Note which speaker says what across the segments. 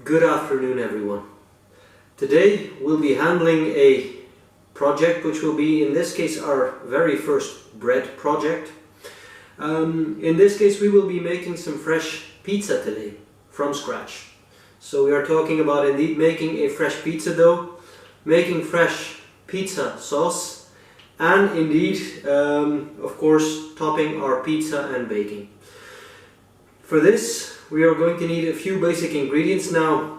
Speaker 1: Good afternoon, everyone. Today we'll be handling a project which will be, in this case, our very first bread project. In this case we will be making some fresh pizza today from scratch. So we are talking about indeed making a fresh pizza dough, making fresh pizza sauce, and indeed, of course, topping our pizza and baking. For this we are going to need a few basic ingredients. Now,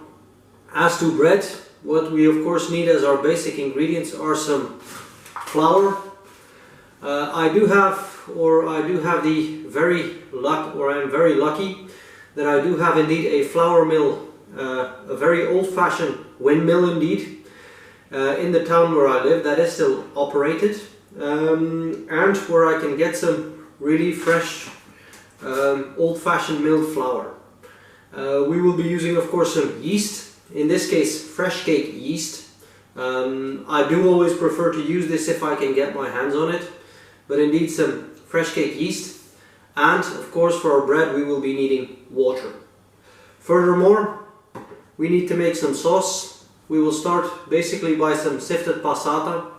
Speaker 1: as to bread, what we of course need as our basic ingredients are some flour. I'm very lucky that I do have indeed a flour mill, a very old-fashioned windmill indeed, in the town where I live, that is still operated, and where I can get some really fresh old-fashioned milled flour. We will be using, of course, some yeast, in this case fresh cake yeast. I do always prefer to use this if I can get my hands on it, but indeed some fresh cake yeast, and of course for our bread we will be needing water. Furthermore, we need to make some sauce. We will start basically by some sifted passata.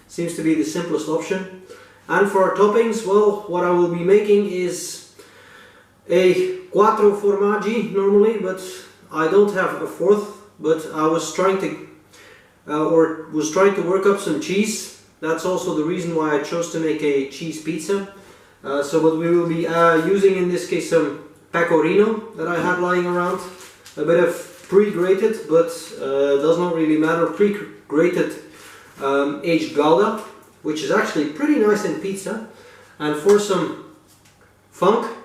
Speaker 1: Seems to be the simplest option. And for our toppings, well, what I will be making is a quattro formaggi normally, but I don't have a fourth, but I was trying to work up some cheese. That's also the reason why I chose to make a cheese pizza. But we will be using in this case some pecorino that I had lying around, a bit of pre-grated, but does not really matter, pre-grated aged Gouda, which is actually pretty nice in pizza. And for some funk,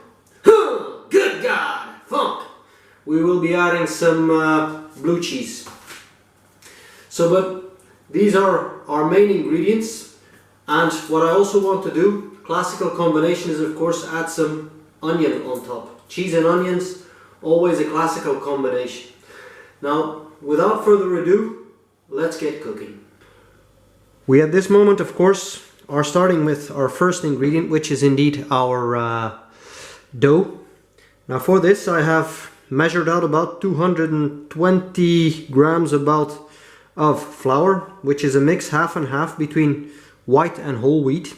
Speaker 1: good God, funk, we will be adding some blue cheese. But these are our main ingredients, and what I also want to do, classical combination, is of course add some onion on top. Cheese and onions, always a classical combination. Now, without further ado, let's get cooking. We at this moment, of course, are starting with our first ingredient, which is indeed our dough. Now for this I have measured out about 220 grams of flour, which is a mix half and half between white and whole wheat.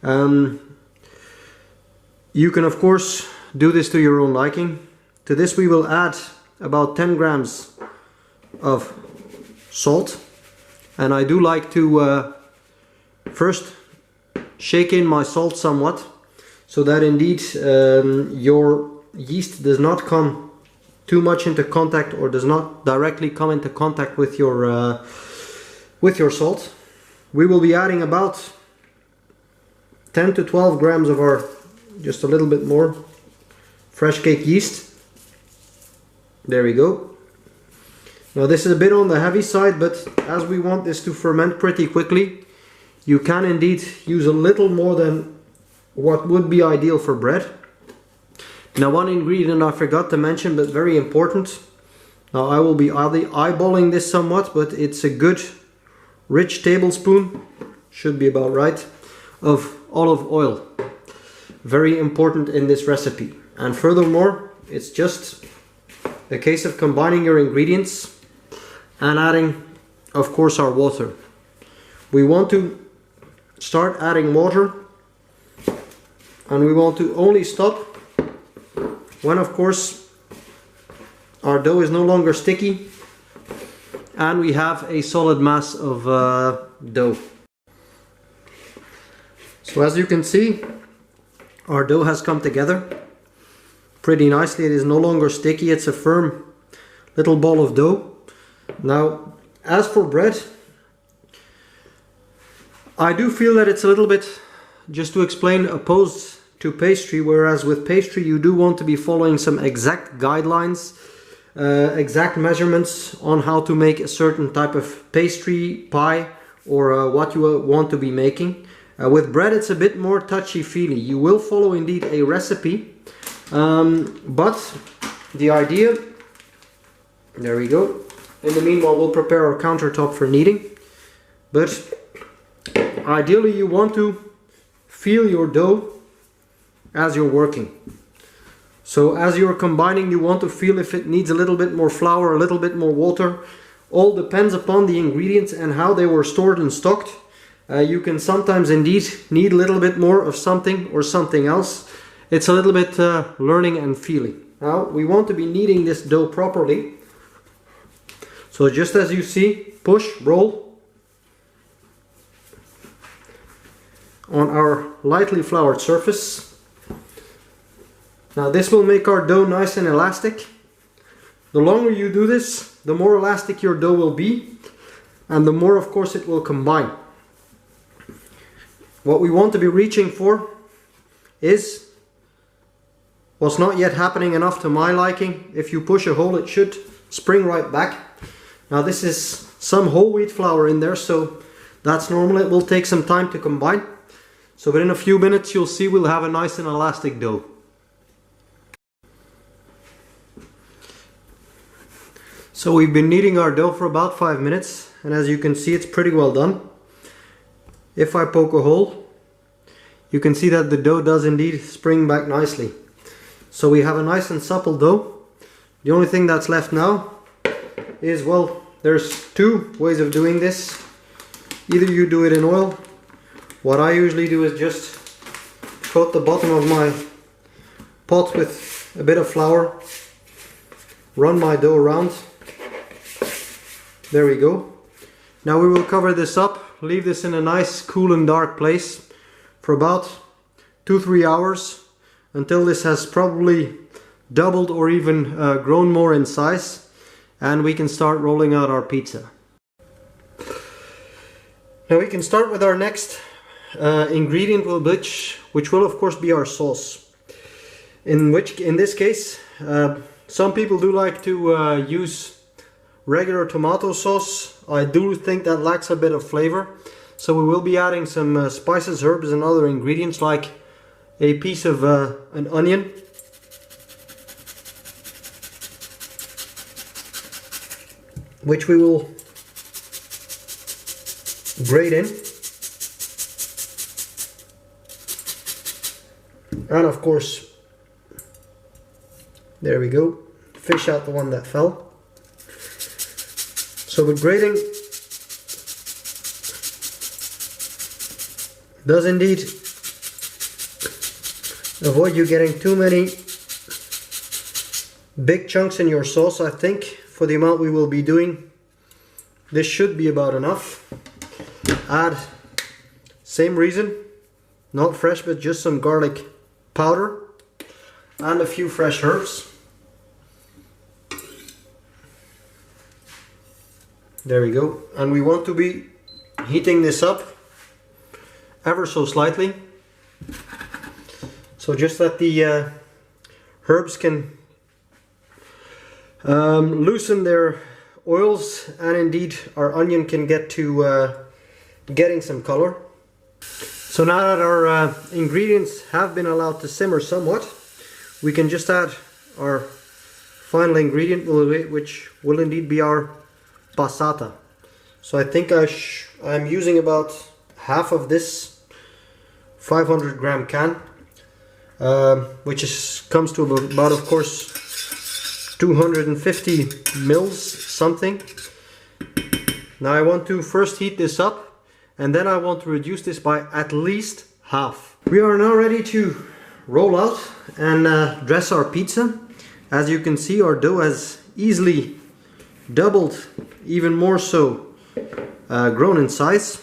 Speaker 1: You can of course do this to your own liking. To this we will add about 10 grams of salt, and I do like to first shake in my salt somewhat, so that indeed your yeast does not come too much into contact, or does not directly come into contact with your salt. We will be adding about 10 to 12 grams of our, just a little bit more, fresh cake yeast. There we go. Now this is a bit on the heavy side, but as we want this to ferment pretty quickly, you can indeed use a little more than what would be ideal for bread. Now one ingredient I forgot to mention, but very important. Now I will be eyeballing this somewhat, but it's a good rich tablespoon, should be about right, of olive oil. Very important in this recipe. And furthermore, it's just a case of combining your ingredients and adding, of course, our water. We want to start adding water, and we want to only stop when, of course, our dough is no longer sticky and we have a solid mass of dough. So as you can see, our dough has come together pretty nicely. It is no longer sticky, it's a firm little ball of dough. Now, as for bread, I do feel that it's a little bit, just to explain, opposed to pastry, whereas with pastry you do want to be following some exact guidelines, exact measurements on how to make a certain type of pastry, pie, or what you want to be making. With bread it's a bit more touchy-feely. You will follow indeed a recipe, but the idea, there we go. In the meanwhile we'll prepare our countertop for kneading, but ideally you want to feel your dough as you're working. So as you're combining, you want to feel if it needs a little bit more flour, a little bit more water. All depends upon the ingredients and how they were stored and stocked. You can sometimes indeed need a little bit more of something or something else. It's a little bit learning and feeling. Now we want to be kneading this dough properly. So just as you see, push, roll on our lightly floured surface. Now this will make our dough nice and elastic. The longer you do this, the more elastic your dough will be, and the more of course it will combine. What we want to be reaching for is what's not yet happening enough to my liking. If you push a hole, it should spring right back. Now this is some whole wheat flour in there, so that's normal. It will take some time to combine. So within a few minutes you'll see we'll have a nice and elastic dough. So we've been kneading our dough for about 5 minutes, and as you can see it's pretty well done. If I poke a hole, you can see that the dough does indeed spring back nicely. So we have a nice and supple dough. The only thing that's left now is, well, there's two ways of doing this. Either you do it in oil. What I usually do is just coat the bottom of my pot with a bit of flour, run my dough around. There we go. Now we will cover this up, leave this in a nice cool and dark place for about 2-3 hours until this has probably doubled or even grown more in size, and we can start rolling out our pizza. Now we can start with our next ingredient, which will of course be our sauce. In this case, some people do like to use regular tomato sauce. I do think that lacks a bit of flavor, so we will be adding some spices, herbs and other ingredients like a piece of an onion, which we will grate in, and of course, there we go, fish out the one that fell. So with grating does indeed avoid you getting too many big chunks in your sauce. I think for the amount we will be doing, this should be about enough. Add, same reason, not fresh, but just some garlic powder and a few fresh herbs. There we go. And we want to be heating this up ever so slightly, so just that the herbs can loosen their oils, and indeed our onion can get to getting some color. So now that our ingredients have been allowed to simmer somewhat, we can just add our final ingredient, which will indeed be our passata. So I think I'm using about half of this 500 gram can, which comes to about of course 250 mils something. Now I want to first heat this up, and then I want to reduce this by at least half. We are now ready to roll out and dress our pizza. As you can see, our dough has easily doubled, even more so grown in size,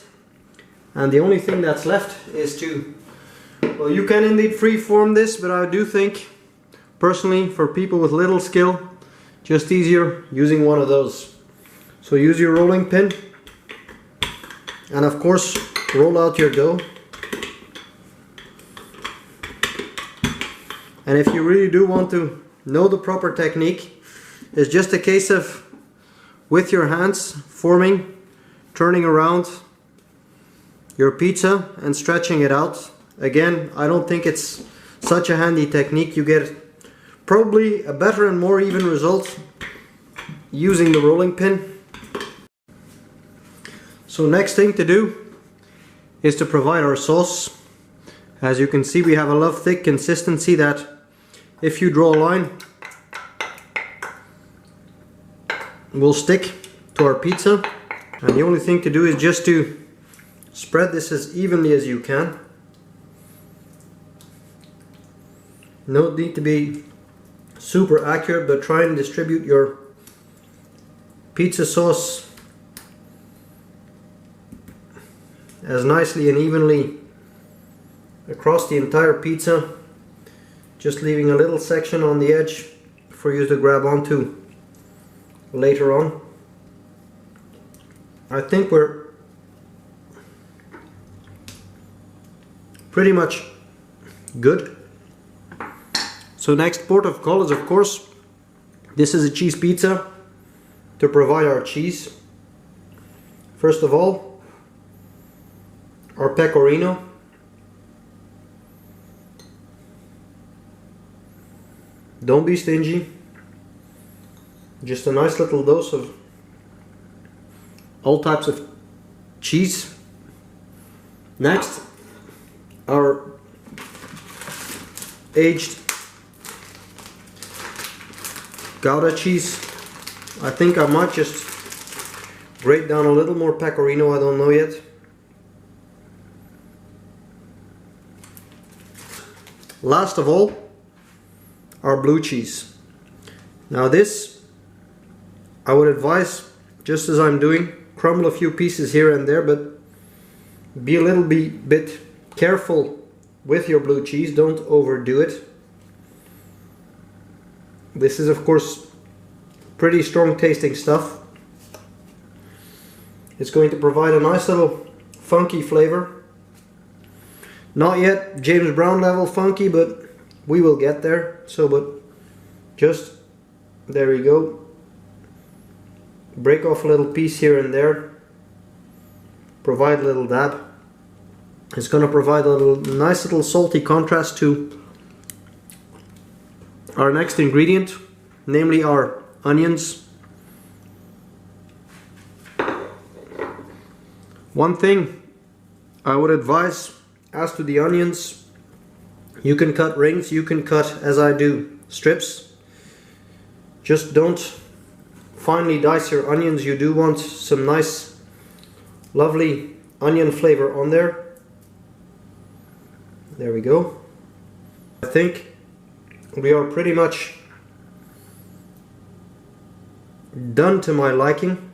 Speaker 1: and the only thing that's left is to, well, you can indeed freeform this, but I do think personally for people with little skill, just easier using one of those. So use your rolling pin and of course roll out your dough. And if you really do want to know the proper technique, it's just a case of with your hands forming, turning around your pizza and stretching it out. Again, I don't think it's such a handy technique. You get probably a better and more even result using the rolling pin. So next thing to do is to provide our sauce. As you can see, we have a love thick consistency that if you draw a line, will stick to our pizza. And the only thing to do is just to spread this as evenly as you can. No need to be super accurate, but try and distribute your pizza sauce as nicely and evenly across the entire pizza, just leaving a little section on the edge for you to grab onto later on. I think we're pretty much good. So next port of call is, of course, this is a cheese pizza. To provide our cheese, first of all, our pecorino. Don't be stingy. Just a nice little dose of all types of cheese. Next, our aged Gouda cheese. I think I might just grate down a little more pecorino, I don't know yet. Last of all, our blue cheese. Now this, I would advise, just as I'm doing, crumble a few pieces here and there, but be a little bit careful with your blue cheese, don't overdo it. This is, of course, pretty strong tasting stuff. It's going to provide a nice little funky flavor. Not yet James Brown level funky, but we will get there. So, but just, there you go. Break off a little piece here and there. Provide a little dab. It's going to provide a nice little salty contrast to our next ingredient, namely our onions. One thing I would advise as to the onions, you can cut rings, you can cut, as I do, strips. Just don't finely dice your onions. You do want some nice, lovely onion flavor on there. There we go. I think we are pretty much done to my liking.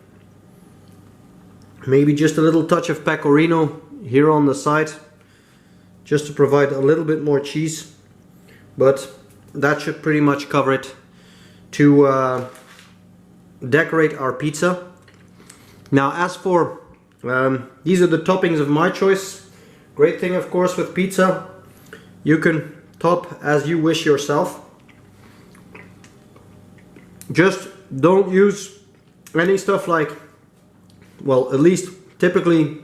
Speaker 1: Maybe just a little touch of pecorino here on the side, just to provide a little bit more cheese, but that should pretty much cover it to decorate our pizza. Now, as for these are the toppings of my choice. Great thing, of course, with pizza, you can top as you wish yourself. Just don't use any stuff like, well, at least typically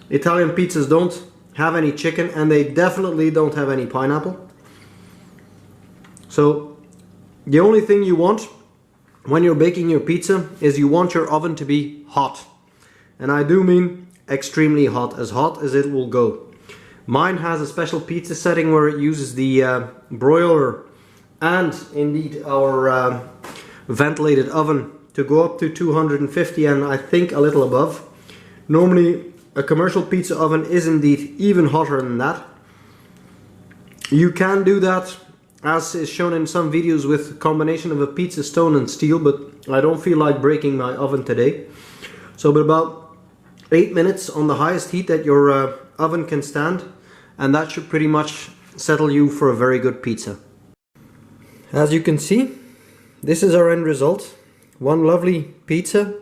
Speaker 1: Italian pizzas don't have any chicken, and they definitely don't have any pineapple. So the only thing you want when you're baking your pizza is you want your oven to be hot. And I do mean extremely hot as it will go. Mine has a special pizza setting where it uses the broiler and indeed our ventilated oven to go up to 250 and I think a little above. Normally a commercial pizza oven is indeed even hotter than that. You can do that, as is shown in some videos, with a combination of a pizza stone and steel, but I don't feel like breaking my oven today. So but about 8 minutes on the highest heat that your oven can stand, and that should pretty much settle you for a very good pizza. As you can see, this is our end result. One lovely pizza,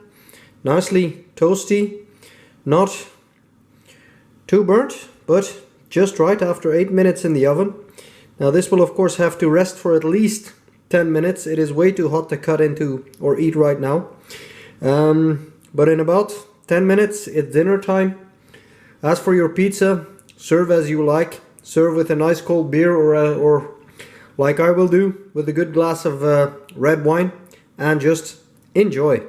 Speaker 1: nicely toasty, not too burnt, but just right after 8 minutes in the oven. Now this will of course have to rest for at least 10 minutes. It is way too hot to cut into or eat right now. But in about 10 minutes it's dinner time. As for your pizza, serve as you like. Serve with a nice cold beer or like I will do, with a good glass of red wine, and just enjoy.